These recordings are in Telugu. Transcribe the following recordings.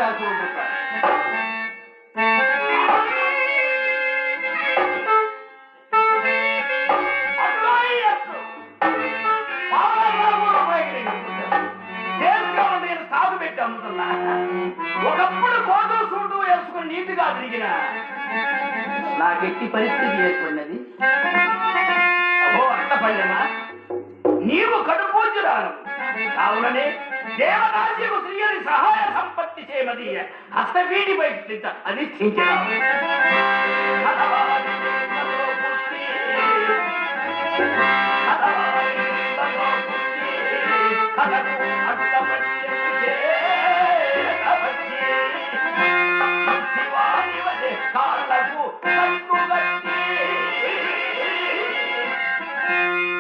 రాసి ఉంటుందా సాగు పెట్టి అమ్ముతున్నా. ఒకప్పుడు కోటు సూటు వేసుకుని నీతిగా తిరిగిన నాకెట్టి పరిస్థితి ఏర్పడినది. అహో అంత పల్లెమా, నీవు కడుపూజురాను కావుననే దేవదాసికు శ్రీయని సహాయ సంపత్తి చేయమది హస్తవీడి బయట అది చించరావు.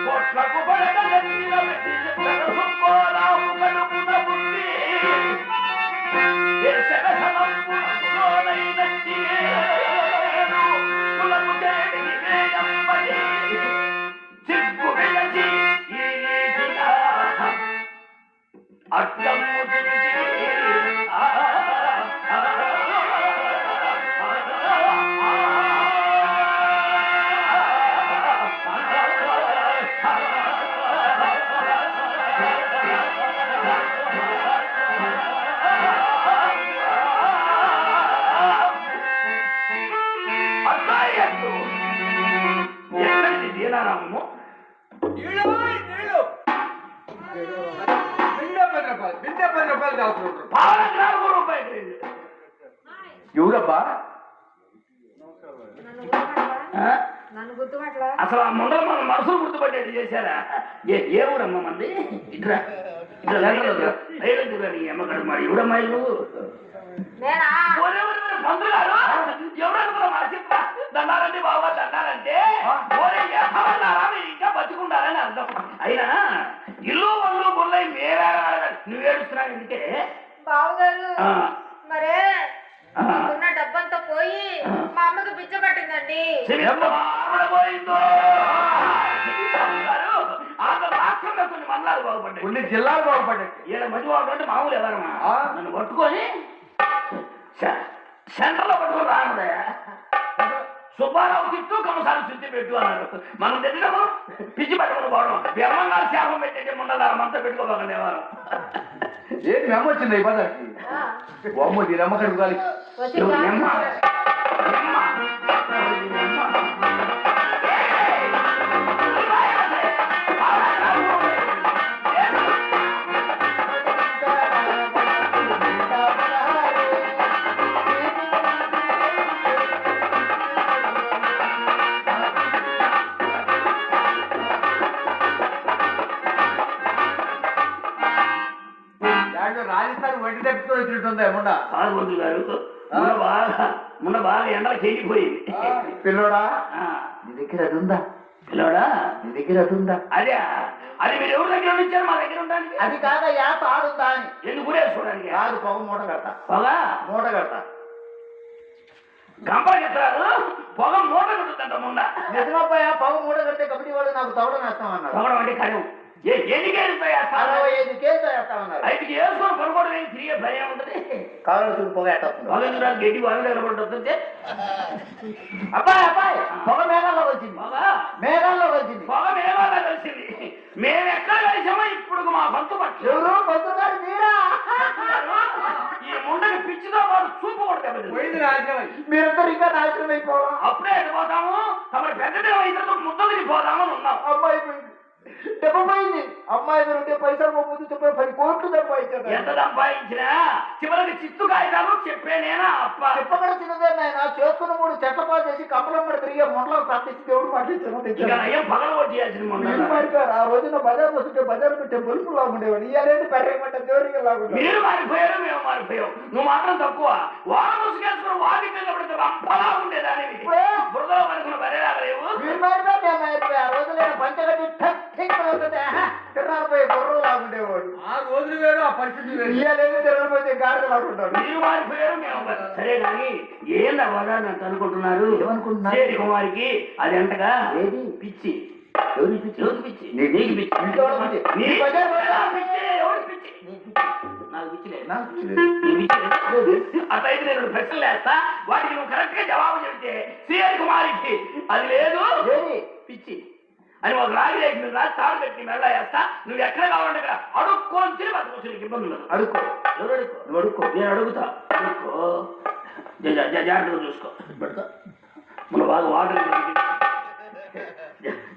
కోట్లకు పడగలెత్తిన సుక్కోరావు కడుపున బుద్ధి దేశన సమప్పునైనట్టి కులము చేడిని వేయంబడి సిగ్గు విడచి ఈ రీతిగా అడ్డము దీనారామము రూపాయలు ఎవరబ్బా? అసలు ఆ ముందర మన మనసులు గుర్తుపట్టేది చేశారా? ఏ ఊరమ్మ మంది? ఇట్రా ఇట్లా నీ అమ్మగారు మరి ఎవరమ్మా నువ్వు? పంతులు గారు ఎవరనుకున్నా మన చెప్ప దండాలండి బాబా దండాలంటే ఇంకా బతుకుండాలని అర్థం. అయినా ఇల్లు వాళ్ళు బుల్లై మేరా నువ్వు ఏడుస్తున్నావు ఎందుకే? బావగారు మరే ఉన్న డబ్బంతా పోయి మా అమ్మకి పిచ్చ పట్టిందండి. పోయిందో రాష్ట్రంలో కొన్ని మండలాలు బాగుపడ్డాయి, కొన్ని జిల్లాలు బాగుపడ్డాయి. ఈయన మధ్య బాగుంటే మామూలు ఎవరమ్మా నన్ను పట్టుకొని సెంటర్లో పట్టుకొని రానుదయా సుబ్బారావు తిట్టు కమసారి శుద్ధి పెట్టు అన్నారు. మనం తెచ్చినప్పుడు పిచ్చి పట్టుకుని పోవడం బ్రహ్మంగారు శాపం పెట్టే ముండలారం అంతా పెట్టుకోకండి ఎవరు. ఏంటి మెమ్మ వచ్చింది ఈ పదానికి? బొమ్మ దీని అమ్మ కడుగుతాలి. రాజస్థాన్ వంటి తెప్పుకొని వచ్చినట్టుందా ముండా? పార్వతులు గారు మొన్న బాగా ఎండలకు వెళ్ళిపోయింది. పిల్లోడా నీ దగ్గర అది ఉందా? పిల్లోడా నీ దగ్గర అది ఉందా? అదే అది మీరు ఎవరి దగ్గర ఇచ్చారు మా దగ్గర ఉండడానికి? అది కాదయ్యా తాడుందా అని. ఎందుకు ఊరేసుకోవడానికి? కాదు పొగ మూట కడతా. పొగ మూట కడతా. గంప చెప్తారు పొగ మూట కడుతుందంట ముంద. నిజమబ్బాయా పొగ మూట కడితే కబడ్డీ వాడు నాకు తవడం వేస్తామన్నారు. తవడం అంటే కడవు ఎన్ని కేజీలు 65 కేజీలు వేస్తామన్నారు. 5 వేసుకొని పడుకోవడం ఏం తిరిగే భయం ఉంటుంది. కావాలి పొగ ఎట్టొస్తుంది. పొగ గడ్డి బాగా నిలబడుతుంటే అబ్బాయి అబ్బాయి పొగ మేఘాల్లో వచ్చింది. పొగ మేఘాల్లో వచ్చింది. పొగ మేఘాల్లో కలిసింది. మేము ఎక్కడ కలిసామో ఇప్పుడు మా బంతు పట్టు ఎవరు బంతు గారు మీరా? ఈ ముండని పిచ్చితో పాటు చూపు కొడతాం. మీరందరూ ఇంకా నాశనం అయిపోవా? అప్పుడే పోతాము తమరు పెద్దదే ఇద్దరు ముద్దలికి పోదామని ఉన్నాం. అమ్మాయి డబ్బపోయింది. అమ్మాయి ఉంటే పైసలు ముందు చెప్పే 10 కోట్లు సంపాదించారు. ఎంత సంపాదించినా చివరికి చిత్తు కాగితాలు చెప్పేనేనా అప్ప చెప్పకుండా చిన్నదే నాయన చేసుకున్న 3 చెట్టపాలు చేసి కమలమ్మడి తిరిగే మొండలో ప్రార్థించి దేవుడు మాట్లాడించాను. పగల కొట్టియాల్సిన మారిపోయారు. ఆ రోజున బజార్ వస్తుంటే బజార్ పెట్టే బలుపు లాగుండేవాడు. ఇయ్యాలేంటి పెర్రమంటే దేవుడికి లాగుండే. మీరు మారిపోయారు మేము మారిపోయాం. నువ్వు మాత్రం తక్కువ వారం ముసుకేసుకుని వాడి మీద పడితే రంపలా ఉండేదాని బురదలో పడుకున్న బరేలాగలేవు. మీరు మారిపోయారు మేము మారిపోయా. ఆ రోజు నేను పంచగట్టి తిరణాలపోయి బుర్రలు లాగుండేవాడు. ఆ రోజులు వేరు ఆ పరిస్థితి వేరు. ఇయ్యాలేదు తిరణపోతే గాడిద లాగుంటాడు. మీరు మారిపోయారు మేము. సరే కానీ ఏందా వదాన్ని అనుకుంటున్నారు? ఏమనుకుంటున్నారు? కుమారికి అది అంటగా ఏది పిచ్చి. ఎవరి పిచ్చి? ఎవరికి పిచ్చి? నీకు పిచ్చి. నాకు పిచ్చి లేదు. అయితే నేను 2 ప్రశ్నలు వేస్తా, వాటికి నువ్వు కరెక్ట్ గా జవాబు చెబితే శ్రీహరి కుమారికి అది లేదు ఏది? పిచ్చి అని ఒక రాగి రేఖ మీద రాసి తాడు పెట్టి మెల్ల వేస్తా. నువ్వు ఎక్కడ కావాలంటే అక్కడ అడుక్కొని తిరిగి బతకొచ్చు, నీకు ఇబ్బంది ఉండదు. అడుక్కో. ఎవరు అడుక్కో? నువ్వు అడుక్కో. నేను అడుగుతా. అడుక్కో, జాగ్రత్తగా చూసుకో. పెడతా మన బాగా వాటర్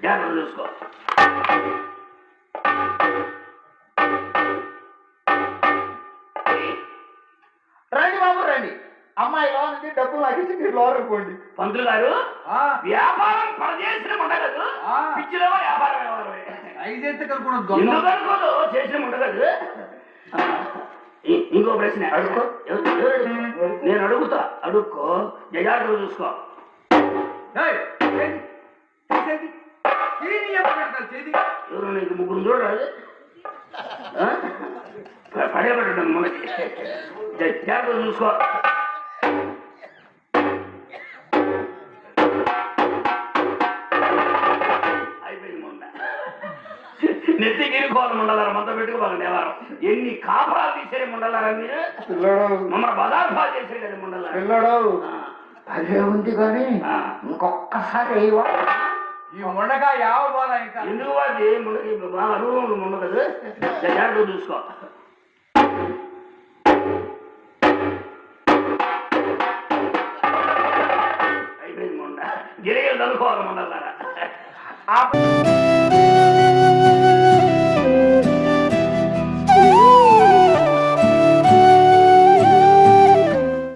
జాగ్రత్తగా చూసుకో. రండి బాబు రండి. అమ్మాయి లోనికి డబ్బులు లాగించి మీరు లోపలికి పోండి. పంతులు గారు, వ్యాపారం పనిచేసిన ఉండగదు, పిచ్చిలో వ్యాపారం ఎందుకు అనుకోదు, చేసిన ఉండగదు. ఇంకో ప్రశ్న అడుక్కో. నేను అడుగుతా, అడుక్కో, జాగ్రత్తగా చూసుకో. ఎవరు నీకు ముగ్గురు చూడరాదు, పడేపడ్డాను మనకి. జాగ్రత్తగా చూసుకో. అయిపోయింది మొన్న నెత్తి గిరికోవాలి ముండలారా, మొత్తం పెట్టుకోవాలి దేవారం. ఎన్ని కాపురాలు తీసేది ముండలారా మీరు, మమ్మల్ని పదార్థాలు చేసేది కదా ముండలారా. పిల్లడు అదే ఉంది కానీ ఇంకొక్కసారి ఈ ముండగా యావ బాధ ఇంకా ఎందుకు అది ముండకి బాగా అనుభవం ఉండదు. జాగ్రత్తగా చూసుకో. అయిపోయింది మొండ, గిరిగలు చదువుకోవాలి ముండలారా.